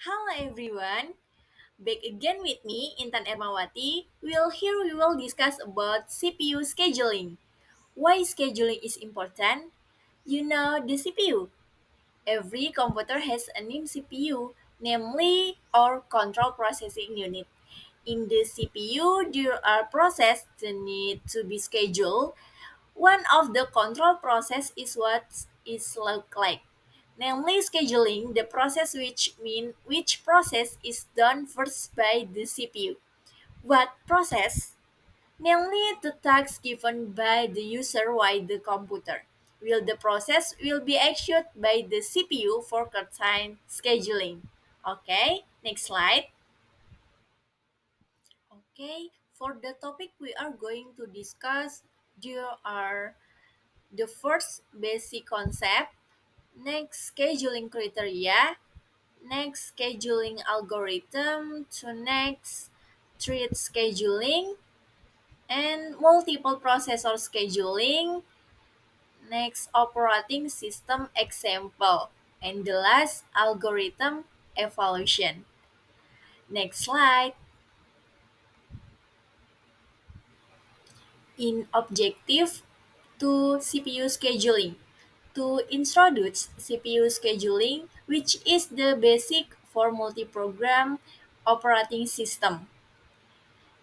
Hello everyone, back again with me Intan Ermawati. We will discuss about CPU scheduling. Why scheduling is important? You know the CPU. Every computer has a named CPU, namely or control processing unit. In the CPU, there are processes that need to be scheduled. One of the control process is what is look like, namely scheduling the process, which mean which process is done first by the CPU. What process? Namely the task given by the user by the computer. Will the process will be executed by the CPU for certain scheduling. Okay, next slide. Okay, for the topic we are going to discuss, there are the first basic concept, next scheduling criteria, next scheduling algorithm, to next thread scheduling, and multiple processor scheduling, next operating system example, and the last algorithm evaluation. Next slide. In objective to CPU scheduling. To introduce CPU scheduling, which is the basic for multi-program operating system.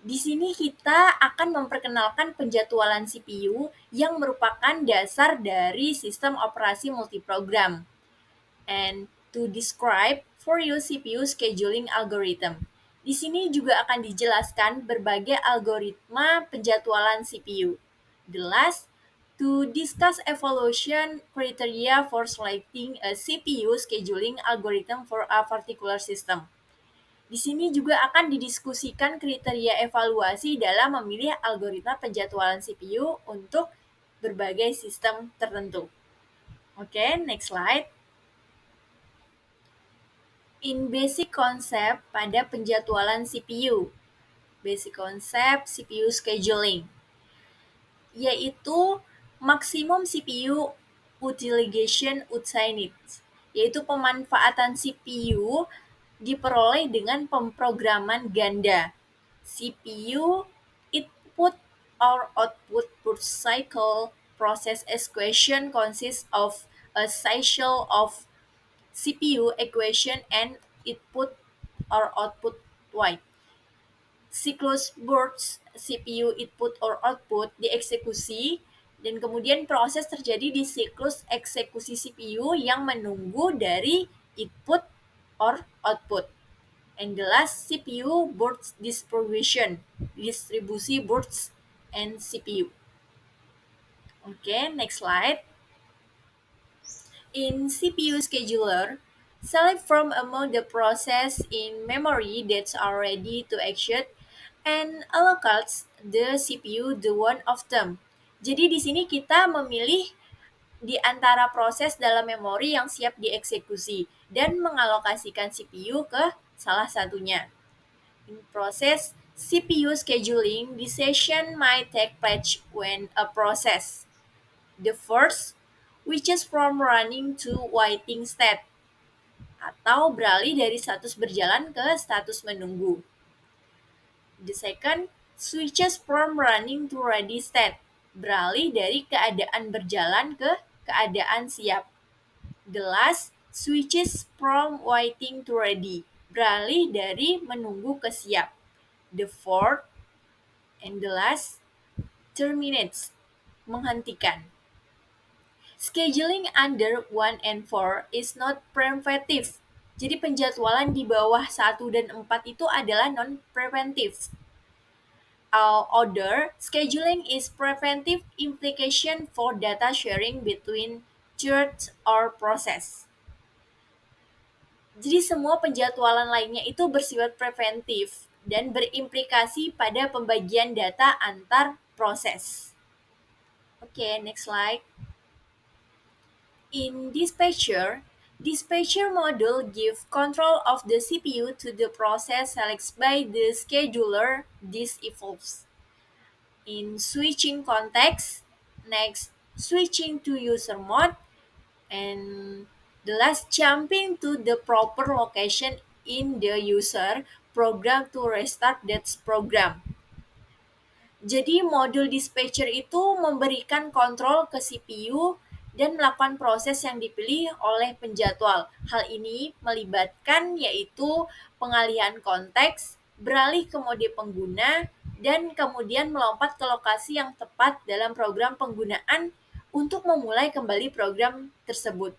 Di sini kita akan memperkenalkan penjadwalan CPU yang merupakan dasar dari sistem operasi multiprogram. And to describe for you CPU scheduling algorithm. Di sini juga akan dijelaskan berbagai algoritma penjadwalan CPU. The last, to discuss evaluation criteria for selecting a CPU scheduling algorithm for a particular system. Di sini juga akan didiskusikan kriteria evaluasi dalam memilih algoritma penjadwalan CPU untuk berbagai sistem tertentu. Oke, next slide. In basic concept pada penjadwalan CPU. Basic concept CPU scheduling, yaitu maksimum CPU utilization unit, yaitu pemanfaatan CPU diperoleh dengan pemrograman ganda. CPU input or output per cycle process equation consists of a cycle of CPU equation and input or output Y. Siklus burst CPU input or output dieksekusi dan kemudian proses terjadi di siklus eksekusi CPU yang menunggu dari input or output. And the last CPU burst distribution, distribusi burst and CPU. Okay, next slide. In CPU scheduler, select from among the process in memory that are ready to execute and allocate the CPU the one of them. Jadi di sini kita memilih di antara proses dalam memori yang siap dieksekusi dan mengalokasikan CPU ke salah satunya. In process CPU scheduling, the session might take place when a process the first, which is from running to waiting state, atau beralih dari status berjalan ke status menunggu. The second, switches from running to ready state, beralih dari keadaan berjalan ke keadaan siap. The last, switches from waiting to ready, beralih dari menunggu ke siap. The fourth, and the last, terminates, menghentikan. Scheduling under 1 and 4 is not preventive. Jadi penjadwalan di bawah 1 dan 4 itu adalah non-preventive. Order, scheduling is preventive implication for data sharing between thirds or process. Jadi semua penjadwalan lainnya itu bersifat preventif dan berimplikasi pada pembagian data antar proses. Oke, next slide. In dispatcher module give control of the CPU to the process selected by the scheduler. This evolves. In switching context, next switching to user mode, and the last jumping to the proper location in the user program to restart that program. Jadi modul dispatcher itu memberikan kontrol ke CPU dan melakukan proses yang dipilih oleh penjadwal. Hal ini melibatkan yaitu pengalihan konteks, beralih ke mode pengguna, dan kemudian melompat ke lokasi yang tepat dalam program penggunaan untuk memulai kembali program tersebut.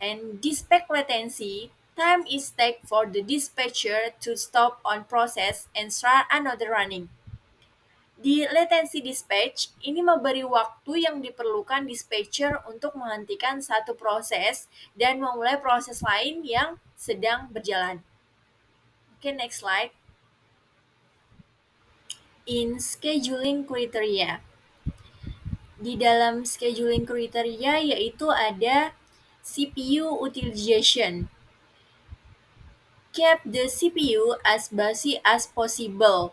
And dispatch latency, time is take for the dispatcher to stop on process and start another running. Di latency dispatch, ini memberi waktu yang diperlukan dispatcher untuk menghentikan satu proses dan memulai proses lain yang sedang berjalan. Oke, next slide. In scheduling criteria. Di dalam scheduling criteria yaitu ada CPU utilization. Keep the CPU as busy as possible.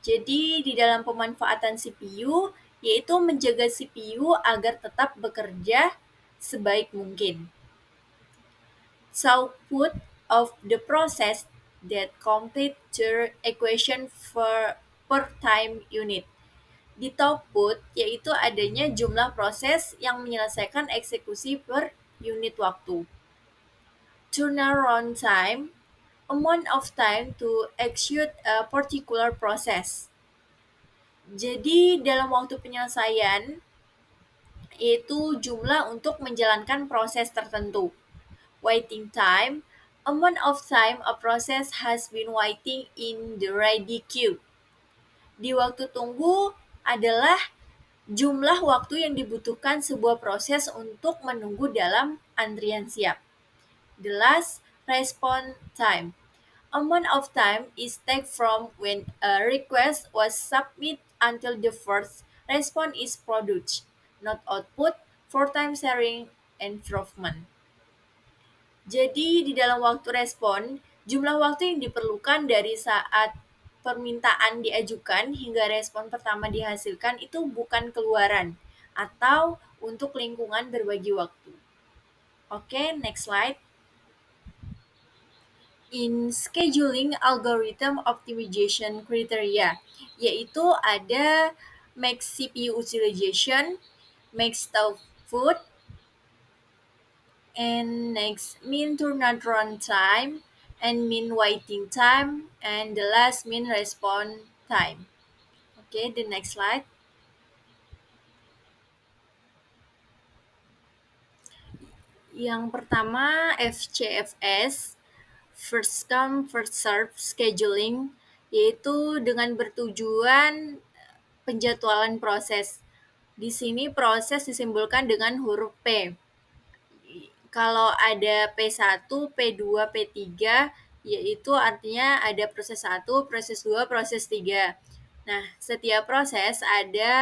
Jadi di dalam pemanfaatan CPU yaitu menjaga CPU agar tetap bekerja sebaik mungkin. Output of the process that complete the equation per time unit. Di output yaitu adanya jumlah proses yang menyelesaikan eksekusi per unit waktu. Turnaround time, amount of time to execute a particular process. Jadi dalam waktu penyelesaian yaitu jumlah untuk menjalankan proses tertentu. Waiting time, amount of time a process has been waiting in the ready queue. Di waktu tunggu adalah jumlah waktu yang dibutuhkan sebuah proses untuk menunggu dalam antrian siap. The last, response time. Amount of time is take from when a request was submitted until the first response is produced, not output, for time sharing improvement. Jadi di dalam waktu respon, jumlah waktu yang diperlukan dari saat permintaan diajukan hingga respon pertama dihasilkan itu bukan keluaran atau untuk lingkungan berbagi waktu. Oke, next slide. In scheduling algorithm optimization criteria, yaitu ada max CPU utilization, max output, and next mean turnaround time, and mean waiting time, and the last mean response time. Okay, the next slide. Yang pertama FCFS, first come first serve scheduling, yaitu dengan bertujuan penjadwalan proses. Di sini proses disimbolkan dengan huruf P. Kalau ada P1, P2, P3, yaitu artinya ada proses 1, proses 2, proses 3. Nah, setiap proses ada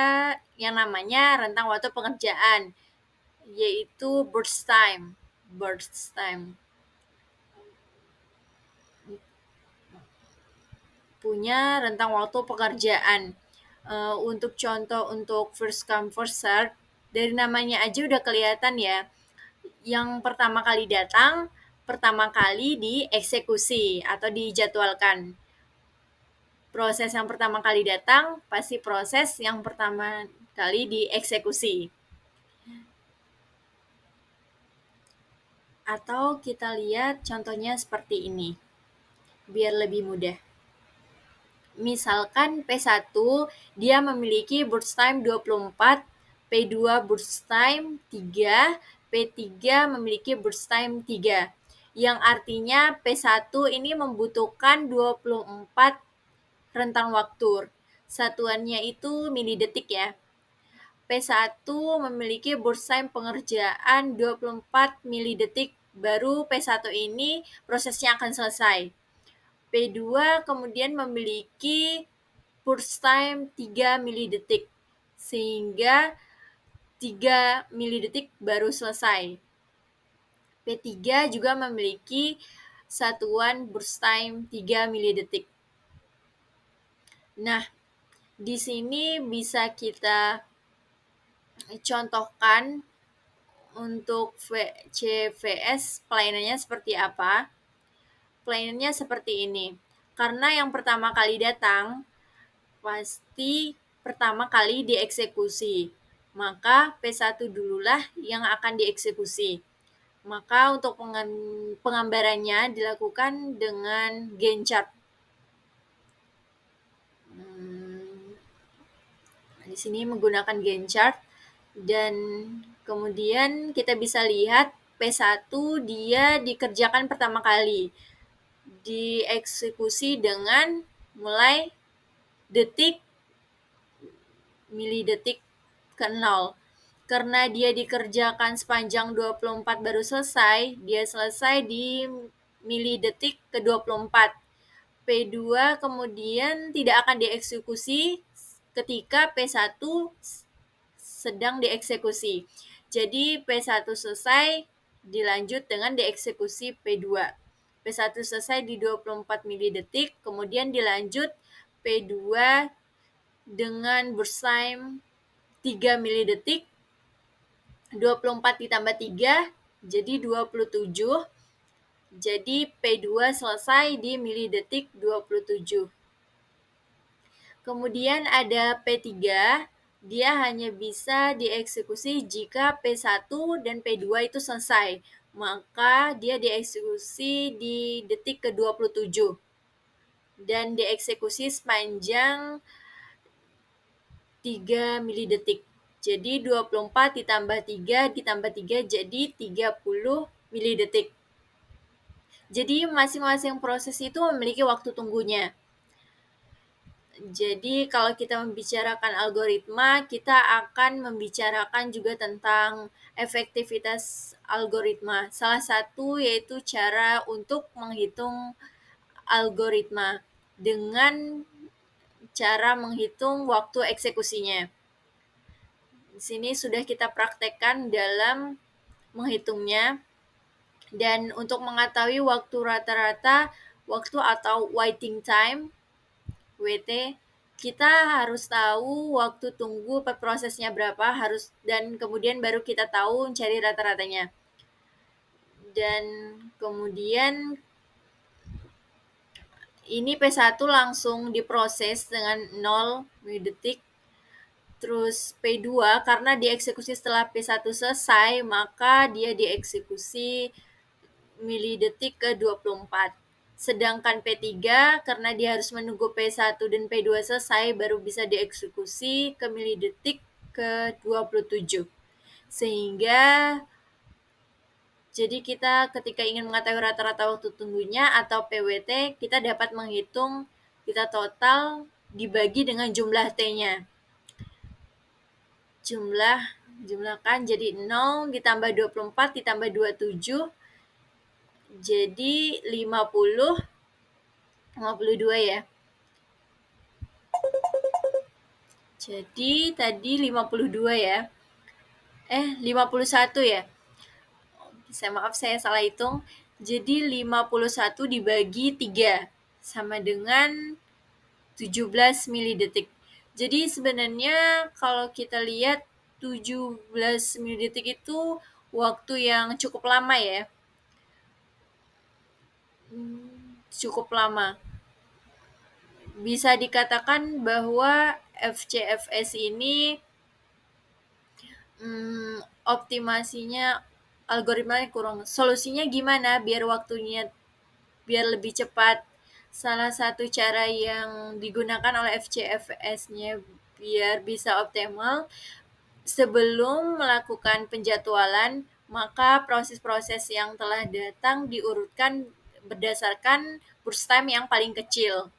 yang namanya rentang waktu pengerjaan, yaitu burst time. Burst time. Punya rentang waktu pekerjaan. Untuk contoh untuk first come first serve, dari namanya aja udah kelihatan ya. Yang pertama kali datang, pertama kali dieksekusi atau dijadwalkan. Proses yang pertama kali datang, pasti proses yang pertama kali dieksekusi. Atau kita lihat contohnya seperti ini, biar lebih mudah. Misalkan P1 dia memiliki burst time 24, P2 burst time 3, P3 memiliki burst time 3. Yang artinya P1 ini membutuhkan 24 rentang waktu. Satuannya itu milidetik ya. P1 memiliki burst time pengerjaan 24 milidetik, baru P1 ini prosesnya akan selesai. P2 kemudian memiliki burst time 3 milidetik, sehingga 3 milidetik baru selesai. P3 juga memiliki satuan burst time 3 milidetik. Nah, di sini bisa kita contohkan untuk CVS pelayanannya seperti apa. plannya seperti ini. Karena yang pertama kali datang, pasti pertama kali dieksekusi. Maka P1 dululah yang akan dieksekusi. Maka untuk penggambarannya dilakukan dengan Gantt chart. Di sini menggunakan Gantt chart dan kemudian kita bisa lihat P1 dia dikerjakan pertama kali. Dieksekusi dengan mulai detik milidetik ke 0. Karena dia dikerjakan sepanjang 24 baru selesai, dia selesai di milidetik ke 24. P2 kemudian tidak akan dieksekusi ketika P1 sedang dieksekusi. Jadi P1 selesai dilanjut dengan dieksekusi P2. P1 selesai di 24 milidetik, kemudian dilanjut P2 dengan burst time 3 milidetik, 24 ditambah 3 jadi 27. Jadi P2 selesai di milidetik 27. Kemudian ada P3, dia hanya bisa dieksekusi jika P1 dan P2 itu selesai. Maka dia dieksekusi di detik ke-27 dan dieksekusi sepanjang 3 milidetik. Jadi 24 ditambah 3 ditambah 3 jadi 30 milidetik. Jadi masing-masing proses itu memiliki waktu tunggunya. Jadi kalau kita membicarakan algoritma, kita akan membicarakan juga tentang efektivitas algoritma. Salah satu yaitu cara untuk menghitung algoritma dengan cara menghitung waktu eksekusinya. Di sini sudah kita praktekkan dalam menghitungnya. Dan untuk mengetahui waktu rata-rata, waktu atau waiting time, WT, kita harus tahu waktu tunggu per prosesnya berapa, dan kemudian baru kita tahu cari rata-ratanya. Dan kemudian ini P1 langsung diproses dengan 0 milidetik. Terus P2 karena dieksekusi setelah P1 selesai, maka dia dieksekusi milidetik ke 24. Sedangkan P3 karena dia harus menunggu P1 dan P2 selesai baru bisa dieksekusi ke milidetik ke 27. Sehingga jadi kita ketika ingin mengetahui rata-rata waktu tunggunya atau PWT, kita dapat menghitung kita total dibagi dengan jumlah T-nya. Jumlahkan jadi 0 ditambah 24 ditambah 27 jadi 52 ya. Jadi tadi 52 ya. 51 ya. Maaf saya salah hitung. Jadi 51 dibagi 3 sama dengan 17 milidetik. Jadi sebenarnya kalau kita lihat 17 milidetik itu waktu yang cukup lama ya. Cukup lama. Bisa dikatakan bahwa FCFS ini optimasinya algoritmanya kurang. Solusinya gimana biar waktunya biar lebih cepat? Salah satu cara yang digunakan oleh FCFS-nya biar bisa optimal, sebelum melakukan penjadwalan, maka proses-proses yang telah datang diurutkan berdasarkan burst time yang paling kecil.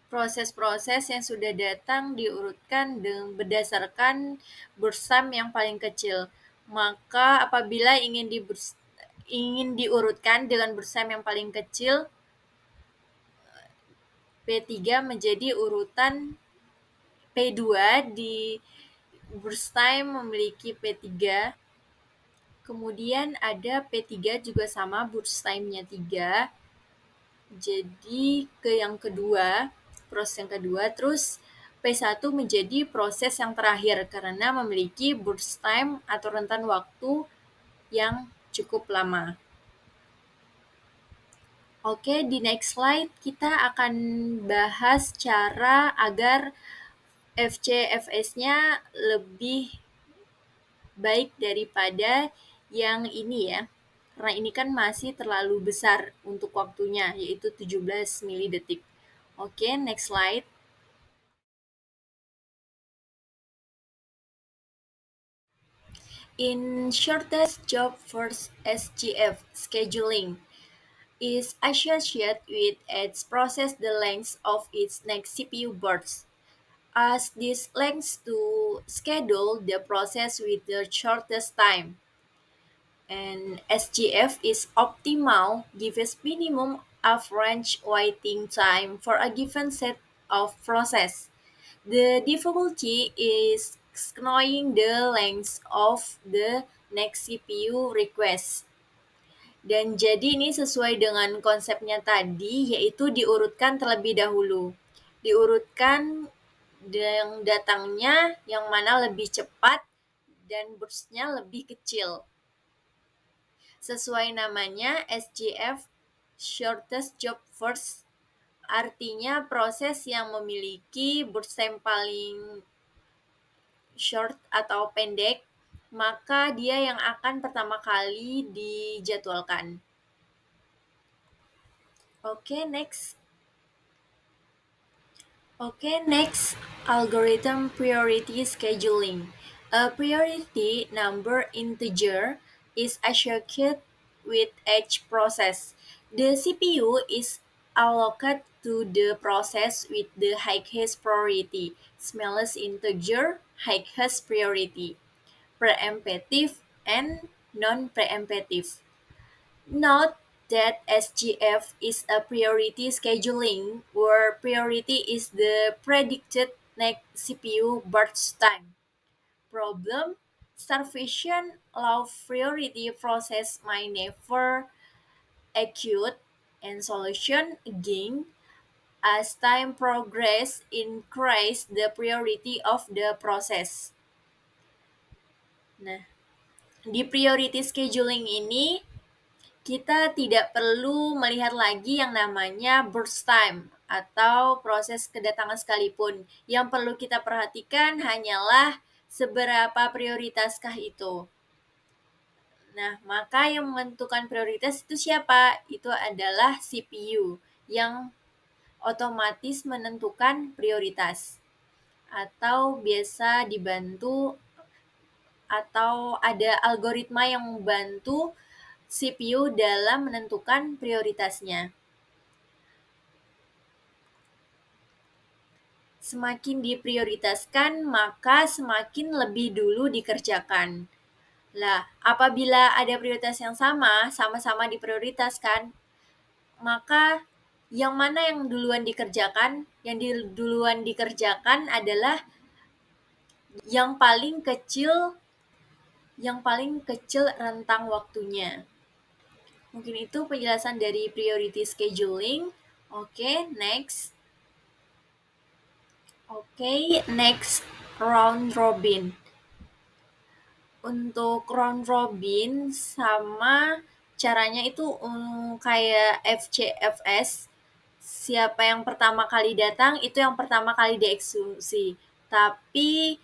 Proses-proses yang sudah datang diurutkan berdasarkan burst time yang paling kecil. Maka apabila ingin diurutkan dengan burst time yang paling kecil, P3 menjadi urutan P2 di burst time memiliki P3. Kemudian ada P3 juga sama burst time-nya 3. Jadi yang kedua, proses yang kedua, terus P1 menjadi proses yang terakhir karena memiliki burst time atau rentan waktu yang cukup lama. Oke, di next slide kita akan bahas cara agar FCFS-nya lebih baik daripada yang ini ya. Karena ini kan masih terlalu besar untuk waktunya, yaitu 17 milidetik. Oke, next slide. In shortest job first SGF scheduling is associated with its process the length of its next CPU burst. As this length to schedule the process with the shortest time. And SGF is optimal gives minimum average waiting time for a given set of process. The difficulty is knowing the length of the next CPU request. Dan jadi ini sesuai dengan konsepnya tadi, yaitu diurutkan terlebih dahulu. Diurutkan yang datangnya yang mana lebih cepat dan burstnya lebih kecil. Sesuai namanya SJF, Shortest Job First, artinya proses yang memiliki burst time paling short atau pendek, maka dia yang akan pertama kali dijadwalkan. Oke, next. Okay, next, algorithm priority scheduling. A priority number integer is associated with each process. The CPU is allocated to the process with the highest priority, smallest integer, highest priority, preemptive, and non-preemptive. Note that SGF is a priority scheduling where priority is the predicted next CPU burst time. Problem: starvation low priority process might never acute, and solution again as time progress increase the priority of the process. Nah, di priority scheduling ini kita tidak perlu melihat lagi yang namanya burst time atau proses kedatangan sekalipun. Yang perlu kita perhatikan hanyalah seberapa prioritaskah itu. Nah, maka yang menentukan prioritas itu siapa? Itu adalah CPU yang otomatis menentukan prioritas atau biasa dibantu atau ada algoritma yang membantu CPU dalam menentukan prioritasnya. Semakin diprioritaskan, maka semakin lebih dulu dikerjakan. Lah, apabila ada prioritas yang sama, sama-sama diprioritaskan, maka yang mana yang duluan dikerjakan? Yang duluan dikerjakan adalah yang paling kecil rentang waktunya. Mungkin itu penjelasan dari priority scheduling. Oke, next. Oke, next, round robin. Untuk round robin sama caranya itu kayak FCFS. Siapa yang pertama kali datang itu yang pertama kali dieksekusi. Tapi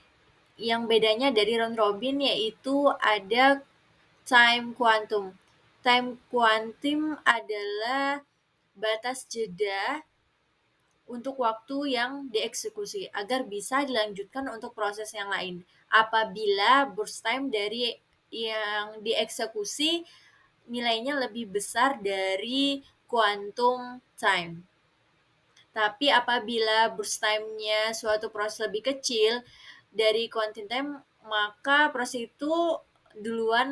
yang bedanya dari round robin yaitu ada time quantum. Time quantum adalah batas jeda untuk waktu yang dieksekusi agar bisa dilanjutkan untuk proses yang lain. Apabila burst time dari yang dieksekusi nilainya lebih besar dari quantum time. Tapi apabila burst time-nya suatu proses lebih kecil dari quantum time, maka proses itu duluan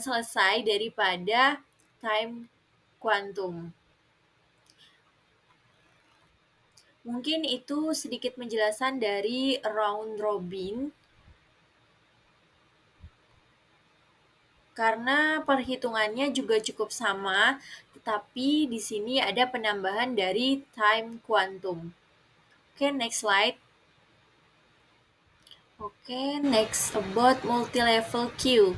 selesai daripada time quantum. Mungkin itu sedikit penjelasan dari round robin. Karena perhitungannya juga cukup sama, tetapi di sini ada penambahan dari time quantum. Oke, next slide. Oke, next about multi-level queue.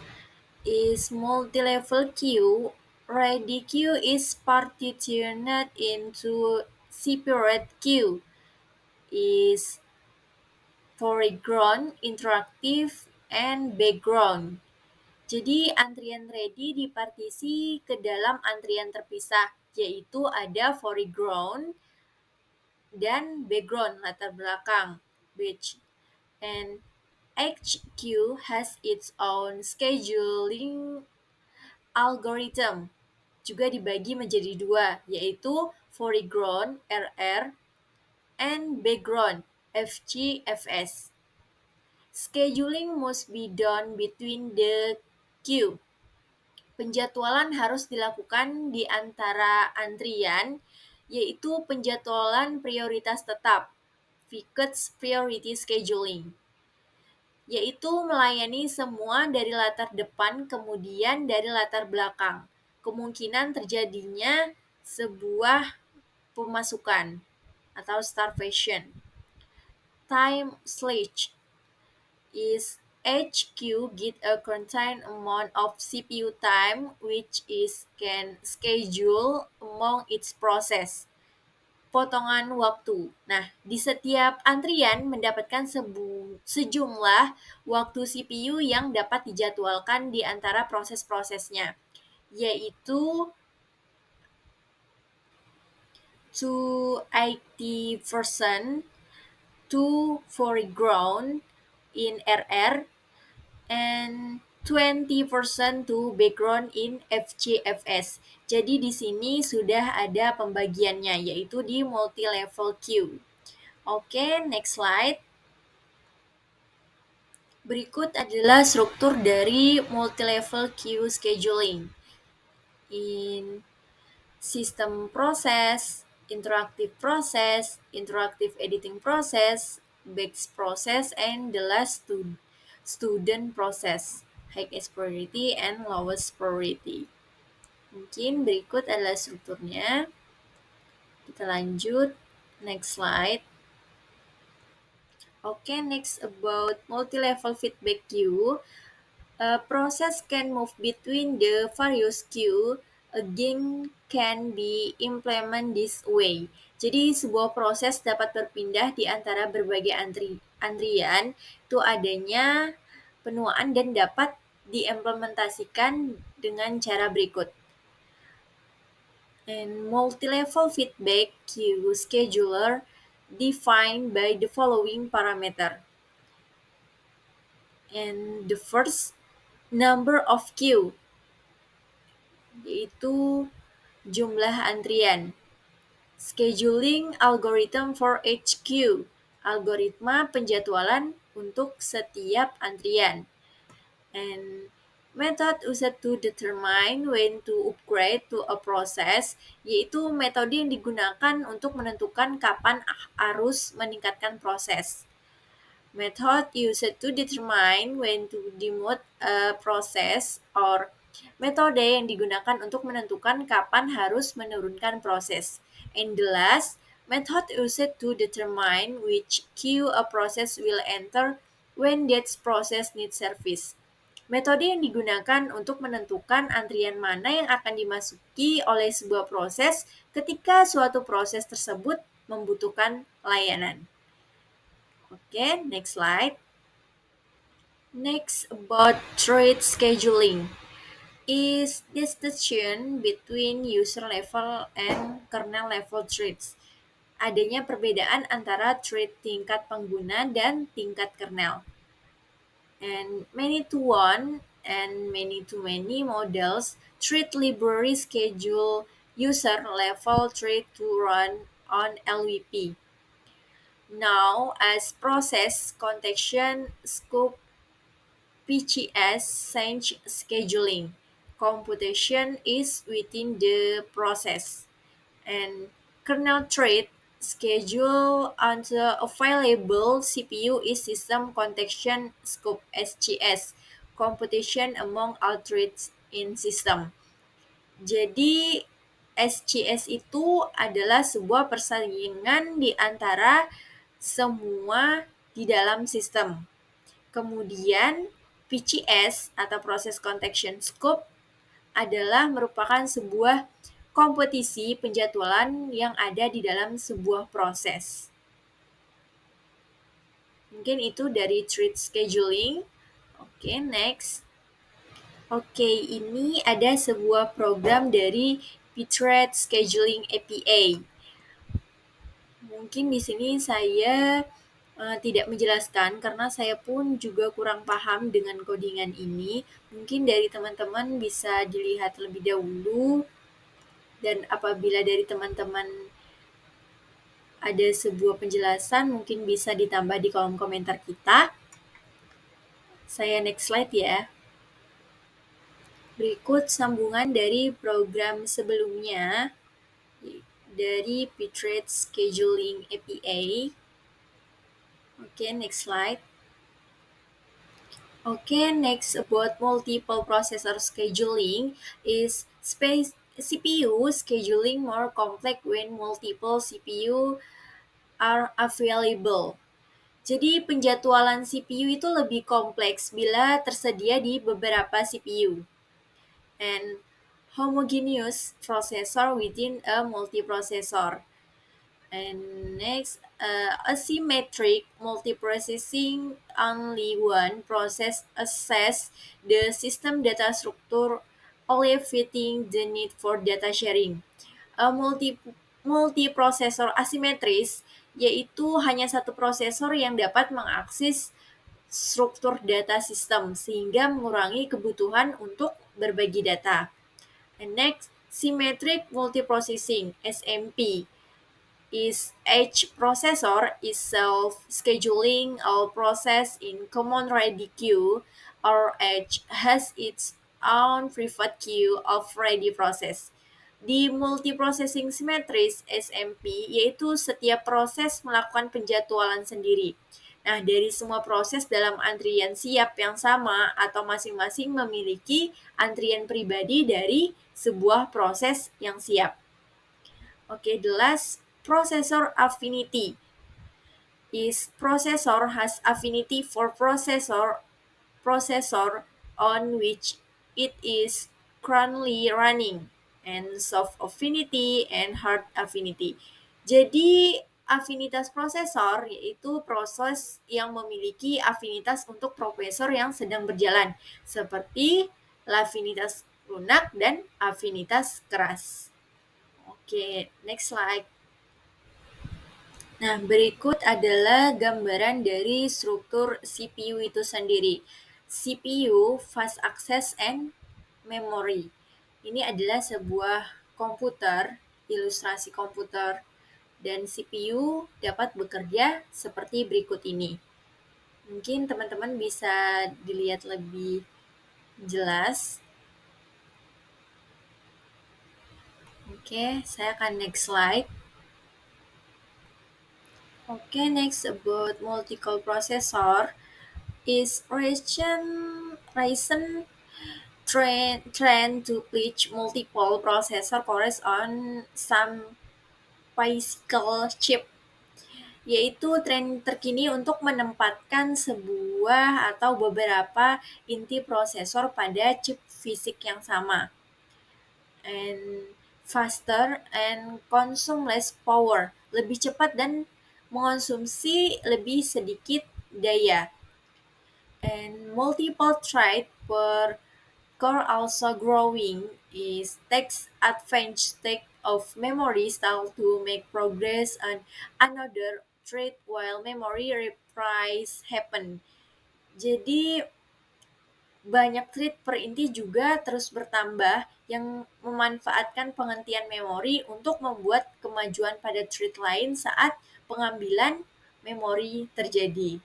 Is multi-level queue Ready queue is partitioned into separate queue, is foreground, interactive, and background. Jadi antrian ready dipartisi ke dalam antrian terpisah, yaitu ada foreground dan background latar belakang batch. And HQ has its own scheduling algorithm. Juga dibagi menjadi dua, yaitu foreground RR and background FG/FS. Scheduling must be done between the queue. Penjadwalan harus dilakukan di antara antrian, yaitu penjadwalan prioritas tetap, Fixed Priority Scheduling, yaitu melayani semua dari latar depan kemudian dari latar belakang. Kemungkinan terjadinya sebuah pemasukan atau starvation. Time sludge is HQ get a contained amount of CPU time which is can schedule among its process. Potongan waktu. Nah, di setiap antrian mendapatkan sejumlah waktu CPU yang dapat dijadwalkan di antara proses-prosesnya, yaitu 280% to foreground in RR and 20% to background in FGFS. Jadi di sini sudah ada pembagiannya, yaitu di multi-level queue. Oke, next slide. Berikut adalah struktur dari multi-level queue scheduling. In system process, interactive editing process, batch process, and the last student process, highest priority and lowest priority. Mungkin berikut adalah strukturnya. Kita lanjut, next slide. Okay, next about multi-level feedback queue. A process can move between the various queue. Again can be implement this way. Jadi sebuah proses dapat berpindah di antara berbagai antrian itu adanya penuaan dan dapat diimplementasikan dengan cara berikut. And multi-level feedback queue scheduler defined by the following parameter. And the first, number of queue, yaitu jumlah antrian. Scheduling algorithm for each queue, algoritma penjadwalan untuk setiap antrian. And method used to determine when to upgrade to a process, yaitu metode yang digunakan untuk menentukan kapan harus meningkatkan proses. Method used to determine when to demote a process, or metode yang digunakan untuk menentukan kapan harus menurunkan proses. And the last, method used to determine which queue a process will enter when that process needs service. Metode yang digunakan untuk menentukan antrian mana yang akan dimasuki oleh sebuah proses ketika suatu proses tersebut membutuhkan layanan. Okay, next slide. Next, about thread scheduling is distinction between user level and kernel level threads. Adanya perbedaan antara thread tingkat pengguna dan tingkat kernel. And many-to-one and many-to-many models, thread library schedule user level thread to run on LVP. Now, as process context scope PCS change scheduling, computation is within the process, and kernel thread schedule on the available CPU is system context scope SCS, computation among all threads in system. Jadi SCS itu adalah sebuah persaingan di antara semua di dalam sistem. Kemudian PCS atau Process Context Scope adalah merupakan sebuah kompetisi penjadwalan yang ada di dalam sebuah proses. Mungkin itu dari thread scheduling. Oke, next. Oke, ini ada sebuah program dari Pthread Scheduling API. Mungkin di sini saya tidak menjelaskan karena saya pun juga kurang paham dengan codingan ini. Mungkin dari teman-teman bisa dilihat lebih dahulu, dan apabila dari teman-teman ada sebuah penjelasan mungkin bisa ditambah di kolom komentar kita. Saya next slide ya. Berikut sambungan dari program sebelumnya dari Pthread Scheduling API. Oke, next slide. Okay, next about multiple processor scheduling is CPU scheduling more complex when multiple CPU are available. Jadi penjadwalan CPU itu lebih kompleks bila tersedia di beberapa CPU. And homogeneous processor within a multiprocessor. And next, asymmetric multiprocessing, only one process access the system data structure, alleviating the need for data sharing. Multiprosesor asimetris yaitu hanya satu prosesor yang dapat mengakses struktur data sistem sehingga mengurangi kebutuhan untuk berbagi data. And next, symmetric multiprocessing (SMP) is each processor is self-scheduling all process in common ready queue, or each has its own private queue of ready process. Di multiprocessing simetris SMP, yaitu setiap proses melakukan penjadwalan sendiri. Nah, dari semua proses dalam antrian siap yang sama atau masing-masing memiliki antrian pribadi dari sebuah proses yang siap. Okay, the last, processor affinity is processor has affinity for processor on which it is currently running, and soft affinity and hard affinity. Jadi afinitas prosesor yaitu proses yang memiliki afinitas untuk prosesor yang sedang berjalan, seperti afinitas lunak dan afinitas keras. Oke, next slide. Nah, berikut adalah gambaran dari struktur CPU itu sendiri. CPU, Fast Access and Memory. Ini adalah sebuah komputer, ilustrasi komputer, dan CPU dapat bekerja seperti berikut ini. Mungkin teman-teman bisa dilihat lebih jelas. Oke, saya akan next slide. Okay, next about multi-core processor is Ryzen trend to pitch multiple processor cores on some physical chip, yaitu tren terkini untuk menempatkan sebuah atau beberapa inti prosesor pada chip fisik yang sama. And faster and consume less power, lebih cepat dan mengonsumsi lebih sedikit daya. And multiple thread per core also growing is takes advantage of memory style to make progress on another thread while memory reprise happen. Jadi banyak thread per inti juga terus bertambah yang memanfaatkan penghentian memori untuk membuat kemajuan pada thread lain saat pengambilan memori terjadi.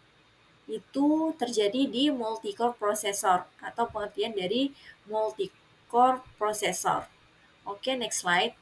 Itu terjadi di multi-core processor atau pengertian dari multi-core processor. Oke, next slide.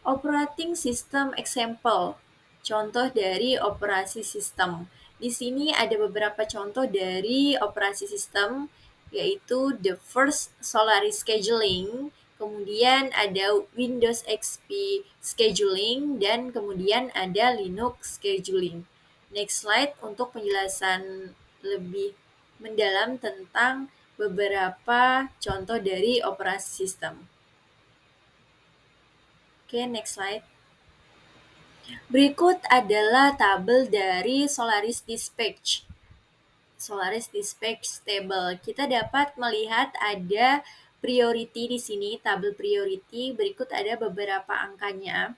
Operating system example. Contoh dari operasi sistem. Di sini ada beberapa contoh dari operasi sistem, yaitu the first Solaris scheduling, kemudian ada Windows XP scheduling, dan kemudian ada Linux scheduling. Next slide untuk penjelasan lebih mendalam tentang beberapa contoh dari operasi sistem. Oke, next slide. Berikut adalah tabel dari Solaris Dispatch. Solaris Dispatch Table. Kita dapat melihat ada priority di sini, tabel priority. Berikut ada beberapa angkanya.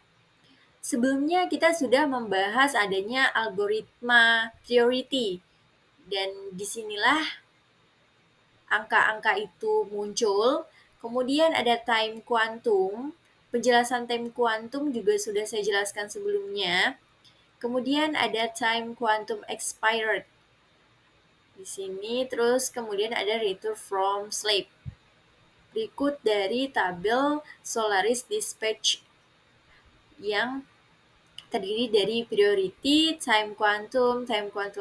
Sebelumnya kita sudah membahas adanya algoritma priority. Dan disinilah angka-angka itu muncul. Kemudian ada time quantum. Penjelasan time quantum juga sudah saya jelaskan sebelumnya. Kemudian ada time quantum expired. Di sini terus kemudian ada return from sleep. Berikut dari tabel Solaris Dispatch yang terdiri dari priority, time quantum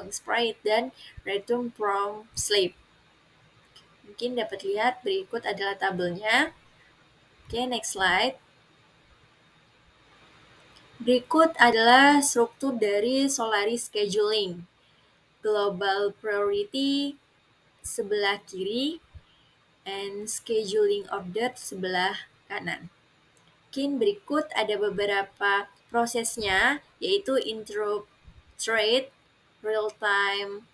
expired, dan return from sleep. Mungkin dapat lihat berikut adalah tabelnya. Oke, next slide. Berikut adalah struktur dari Solaris Scheduling. Global Priority sebelah kiri, and Scheduling Order sebelah kanan. Mungkin berikut ada beberapa prosesnya, yaitu intro thread, real-time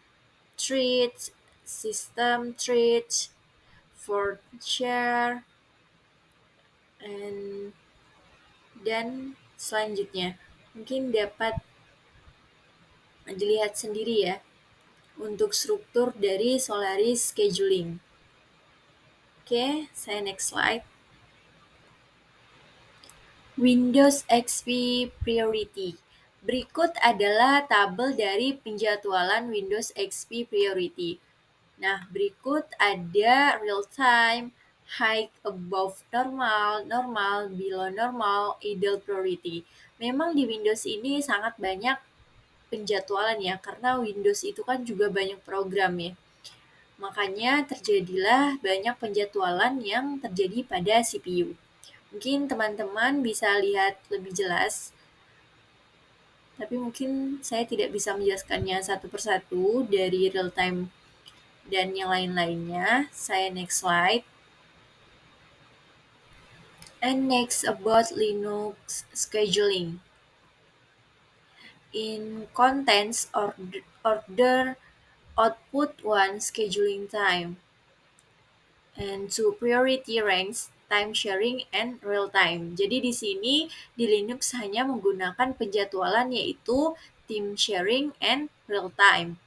thread, system thread, for share, dan selanjutnya. Mungkin dapat dilihat sendiri ya untuk struktur dari Solaris Scheduling. Oke, saya next slide. Windows XP Priority. Berikut adalah tabel dari penjadwalan Windows XP Priority. Nah, berikut ada real time, high above normal, normal, below normal, idle priority. Memang di Windows ini sangat banyak penjadwalan ya, karena Windows itu kan juga banyak program ya. Makanya terjadilah banyak penjadwalan yang terjadi pada CPU. Mungkin teman-teman bisa lihat lebih jelas, tapi mungkin saya tidak bisa menjelaskannya satu persatu dari real time dan yang lain-lainnya. Saya next slide. And next about Linux scheduling. In contents order output one scheduling time and two priority ranks, time sharing, and real time. Jadi di sini di Linux hanya menggunakan penjadwalan yaitu time sharing and real time.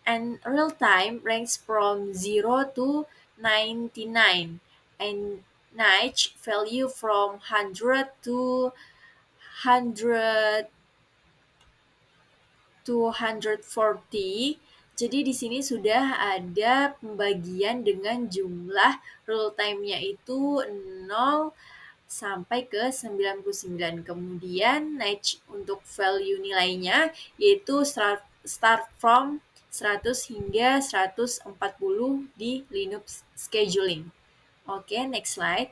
And real time ranks from 0 to 99 and niche value from 100 to 100 to 140. Jadi di sini sudah ada pembagian dengan jumlah real time-nya itu 0 sampai ke 99. Kemudian niche untuk value nilainya yaitu start from 100 hingga 140 di Linux scheduling. Oke, next slide.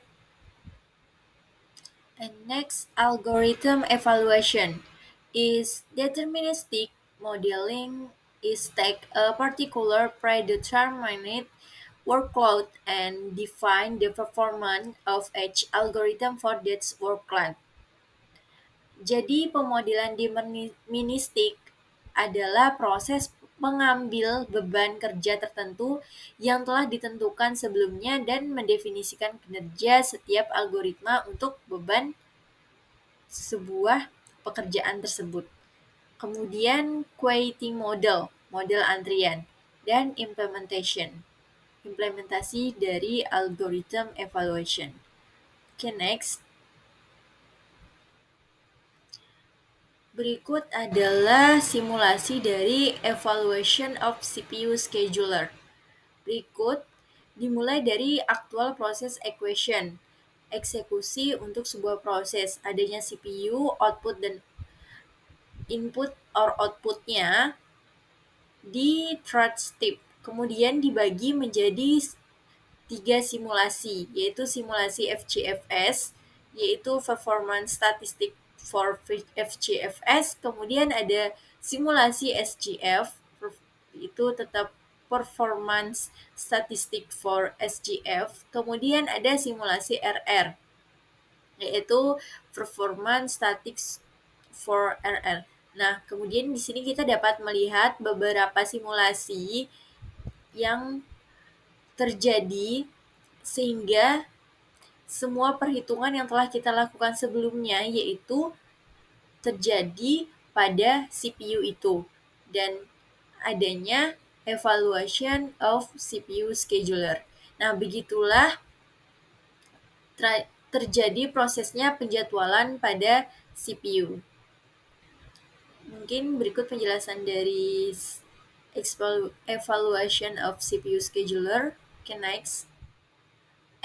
And next, algorithm evaluation is deterministic modeling is take a particular predetermined workload and define the performance of each algorithm for that workload. Jadi pemodelan deterministik adalah proses mengambil beban kerja tertentu yang telah ditentukan sebelumnya dan mendefinisikan kinerja setiap algoritma untuk beban sebuah pekerjaan tersebut. Kemudian queuing model, model antrian, dan implementasi dari algorithm evaluation. Okay, next. Berikut adalah simulasi dari evaluation of CPU scheduler. Berikut dimulai dari aktual proses equation, eksekusi untuk sebuah proses, adanya CPU, output dan input or outputnya di thread step. Kemudian dibagi menjadi 3 simulasi, yaitu simulasi FCFS, yaitu performance statistic for FCFS. Kemudian ada simulasi SGF, itu tetap performance statistic for SGF, kemudian ada simulasi RR, yaitu performance statistics for RR. Nah, kemudian di sini kita dapat melihat beberapa simulasi yang terjadi sehingga semua perhitungan yang telah kita lakukan sebelumnya yaitu terjadi pada CPU itu, dan adanya evaluation of CPU scheduler. Nah, begitulah terjadi prosesnya penjadwalan pada CPU. Mungkin berikut penjelasan dari evaluation of CPU scheduler. Okay, next.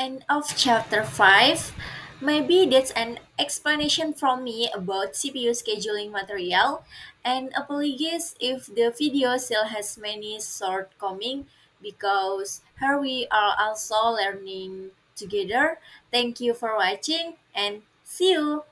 End of chapter 5. Maybe that's an explanation from me about CPU scheduling material, and apologies if the video still has many shortcomings because here we are also learning together. Thank you for watching and see you.